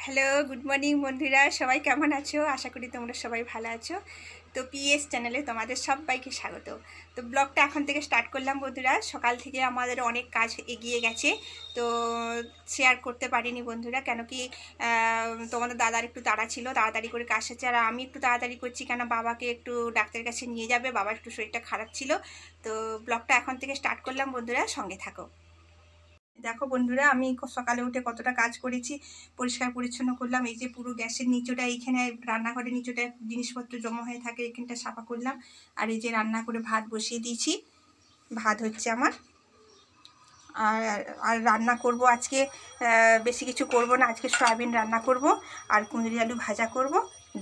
Hello, good morning বন্ধুরা, সবাই কেমন আছো? আশা করি তোমরা সবাই ভালো আছো। তো পিএস চ্যানেলে তোমাদের সবাইকে স্বাগত। তো ব্লগটা এখন থেকে স্টার্ট করলাম বন্ধুরা। সকাল থেকে আমাদের অনেক কাজ এগিয়ে গেছে, তো শেয়ার করতে পারিনি বন্ধুরা, কেন কি তোমাদের দাদার একটু তাড়া ছিল, তাড়াতাড়ি করে কাজ হচ্ছে। আর আমি একটু তাড়াতাড়ি করছি কেন বাবাকে একটু ডাক্তারের কাছে নিয়ে যাবে, বাবার একটু শরীরটা খারাপ ছিল। তো ব্লগটা এখন থেকে স্টার্ট করলাম বন্ধুরা, সঙ্গে থাকো। দেখো বন্ধুরা, আমি সকালে উঠে কতটা কাজ করেছি, পরিষ্কার পরিচ্ছন্ন করলাম। এই যে পুরো গ্যাসের নিচটা, এইখানে রান্নাঘরের নিচটা জিনিসপত্র জমা হয়ে থাকে, এখানটা সাফা করলাম। আর এই যে রান্না করে ভাত বসিয়ে দিয়েছি, ভাত হচ্ছে আমার। আর আর রান্না করব আজকে, বেশি কিছু করব না আজকে। সয়াবিন রান্না করব, আর কুঁদরি আলু ভাজা করব,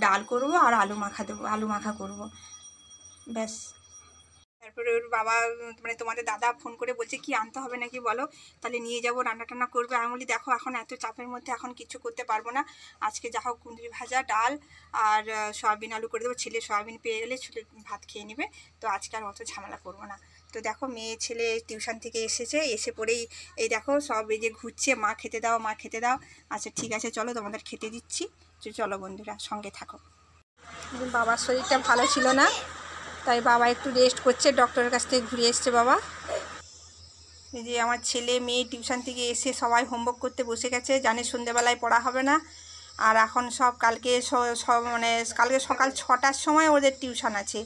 ডাল করব, আর আলু মাখা দেবো, আলু মাখা করব, ব্যাস। তারপরে ওর বাবা মানে তোমাদের দাদা ফোন করে বলছে কি আনতে হবে নাকি বলো, তাহলে নিয়ে যাবো, রান্না টান্না করবে। আমি বলি দেখো এখন এত চাপের মধ্যে এখন কিছু করতে পারবো না, আজকে যা হোক কুঁদরি ভাজা, ডাল আর সয়াবিন আলু করে দেবো। ছেলে সয়াবিন পেয়ে গেলে ছেলে ভাত খেয়ে নেবে, তো আজকে আর অত ঝামেলা করবো না। তো দেখো মেয়ে ছেলে টিউশন থেকে এসেছে, এসে পড়েই এই দেখো সব এই যে ঘুরছে, মা খেতে দাও, মা খেতে দাও। আচ্ছা ঠিক আছে চলো তোমাদের খেতে দিচ্ছি। চলো বন্ধুরা সঙ্গে থাকো। বাবার শরীরটা ভালো ছিল না, তাই বাবা একটু রেস্ট করছে, ডক্টরের কাছ থেকে ঘুরে এসছে বাবা। এই যে আমার ছেলে মেয়ে টিউশন থেকে এসে সবাই হোমওয়ার্ক করতে বসে গেছে, জানে সন্ধ্যেবেলায় পড়া হবে না। আর এখন সব কালকে মানে কালকে সকাল 6টার সময় ওদের টিউশন আছে।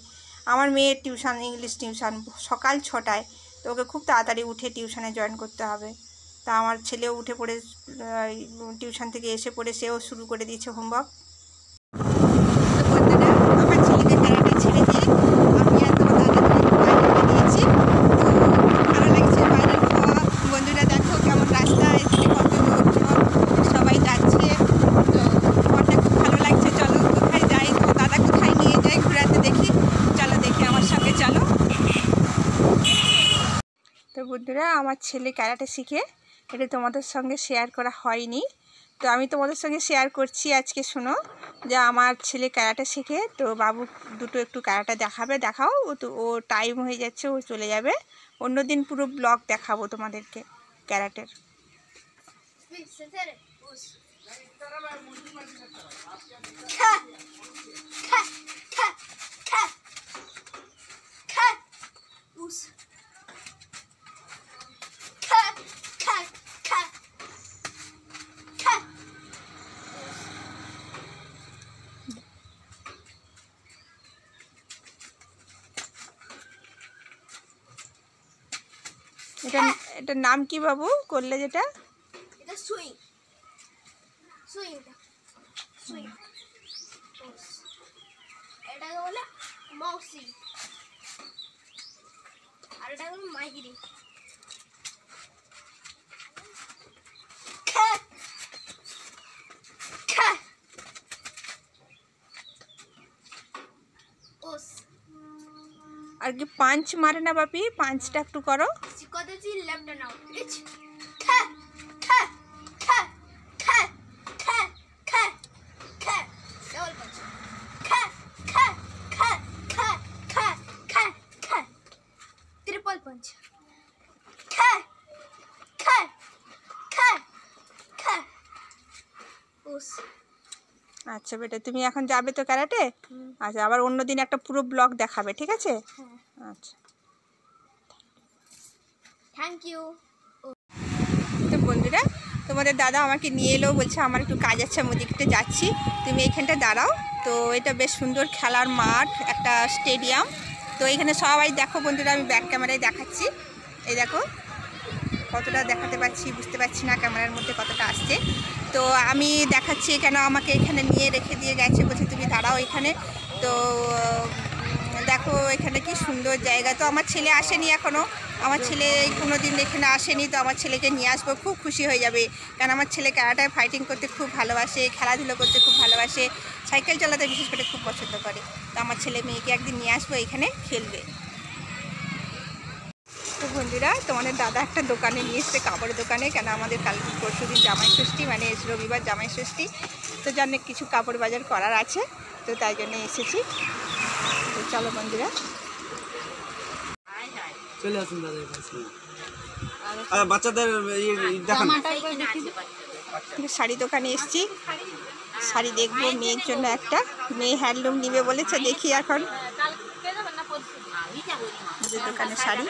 আমার মেয়ের টিউশন, ইংলিশ টিউশন সকাল 6টায়, তো ওকে খুব তাড়াতাড়ি উঠে টিউশনে জয়েন করতে হবে। তা আমার ছেলেও উঠে পড়ে টিউশন থেকে এসে পড়ে সেও শুরু করে দিয়েছে হোমওয়ার্ক। আমার ছেলেকে ক্যারাটে ছেড়ে দিয়ে আমি আর তোমার দাদাকে বাইরে দিয়েছি। তো ভালো লাগছে বাইরের খাওয়া। বন্ধুরা দেখো কেমন রাস্তা, এখানে কত লোকজন সবাই যাচ্ছে, তো অনেক খুব ভালো লাগছে। চলো কোথায় যাই, তোমার দাদা কোথায় নিয়ে যায় ঘোরাতে দেখি, চলো দেখি আমার সঙ্গে চলো। তো বন্ধুরা আমার ছেলে ক্যারাটে শিখে, এটা তোমাদের সঙ্গে শেয়ার করা হয়নি, তো আমি তোমাদের সঙ্গে শেয়ার করছি আজকে। শোনো যে আমার ছেলে ক্যারাটে শিখে, তো বাবু দুটো একটু ক্যারাটে দেখাও। ও টাইম হয়ে যাচ্ছে, ও চলে যাবে। অন্যদিন পুরো ব্লগ দেখাবো তোমাদেরকে ক্যারাটের। এটার নাম কি বাবু করলে যেটা? এটা সুইং। এটাকে বলে মক্সি, আর এটা হলো মাইগিরি। আর কি পাঞ্চ মারে না বাপি, পাঞ্চটা একটু করো। শিখতেছি লেফট নাও। ट्रिपल पंच। আচ্ছা বেটা, তুমি এখন যাবে তো ক্যারাটে? আচ্ছা, আবার অন্যদিন একটা পুরো ব্লগ দেখাবে, ঠিক আছে? আচ্ছা থ্যাংক ইউ। তো বন্ধুরা তোমাদের দাদা আমাকে নিয়ে এলো, বলছে আমার একটু কাজ আছে, আমি ওদিকটা যাচ্ছি, তুমি এখানটা দাঁড়াও। তো এটা বেশ সুন্দর খেলার মাঠ, একটা স্টেডিয়াম। তো এখানে সবাই দেখো বন্ধুরা, আমি ব্যাক ক্যামেরায় দেখাচ্ছি। এই দেখো কতটা দেখাতে পাচ্ছি বুঝতে পারছি না, ক্যামেরার মধ্যে কতটা আসছে। তো আমি দেখাচ্ছি কেন আমাকে এখানে নিয়ে রেখে দিয়ে গেছে, বলছে তুমি দাঁড়াও এখানে। তো দেখো এখানে কি সুন্দর জায়গা। তো আমার ছেলে আসেনি এখনও, আমার ছেলে কোনো দিন এখানে আসেনি, তো আমার ছেলেকে নিয়ে আসবো, খুব খুশি হয়ে যাবে। কারণ আমার ছেলে ক্যারাটায় ফাইটিং করতে খুব ভালোবাসে, খেলাধুলো করতে খুব ভালোবাসে, সাইকেল চালাতে বিশেষ করে খুব পছন্দ করে। তো আমার ছেলে মেয়েকে একদিন নিয়ে আসবো, এখানে খেলবে। তো বন্ধুরা তোমাদের দাদা একটা দোকানে নিয়ে এসছে, কাপড়ের দোকানে, কেন আমাদের কাল পরশু দিন জামাই ষষ্ঠী, মানে রবিবার জামাই ষষ্ঠী, তো জন্য কিছু কাপড় বাজার করার আছে, তো তাই জন্য এসেছি। তো চলো বন্ধুরা চলে আসুন দাদা। আর বাচ্চাদের দেখান। শাড়ি দোকানে এসেছি, শাড়ি দেখবো মেয়ের জন্য একটা। মেয়ে হ্যান্ডলুম নিবে বলেছে, দেখি এখন। যে দোকানে শাড়ি,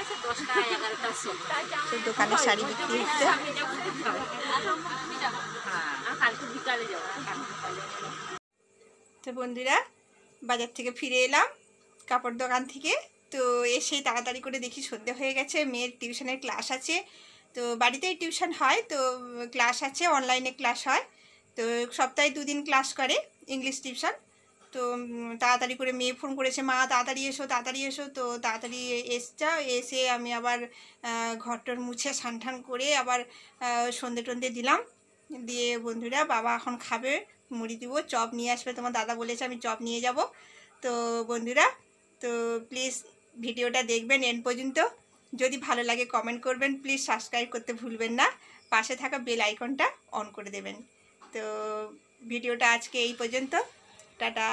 সে দোকানে শাড়ি বিক্রি হচ্ছে। তো বন্ধুরা, বাজার থেকে ফিরে এলাম কাপড় দোকান থেকে। তো এসেই তাড়াতাড়ি করে দেখি সন্ধ্যে হয়ে গেছে, মেয়ের টিউশনের ক্লাস আছে। তো বাড়িতেই টিউশন হয়, তো ক্লাস আছে, অনলাইনে ক্লাস হয়। তো সপ্তাহে 2 দিন ক্লাস করে ইংলিশ টিউশন। তো তাড়াতাড়ি করে মেয়ে ফোন করেছে, মা তাড়াতাড়ি এসো তাড়াতাড়ি এসো। তো তাড়াতাড়ি এসে আমি আবার ঘরটর মুছে স্নান টান করে আবার সন্ধে টন্ধে দিলাম। দিয়ে বন্ধুরা, বাবা এখন খাবে, মুড়ি দিব, চপ নিয়ে আসবে, তোমার দাদা বলেছে আমি চপ নিয়ে যাব। তো বন্ধুরা, তো প্লিজ ভিডিওটা দেখবেন এন্ড পর্যন্ত। যদি ভালো লাগে কমেন্ট করবেন, প্লিজ সাবস্ক্রাইব করতে ভুলবেন না, পাশে থাকা বেল আইকনটা অন করে দেবেন। তো ভিডিওটা আজকে এই পর্যন্ত, টাটা।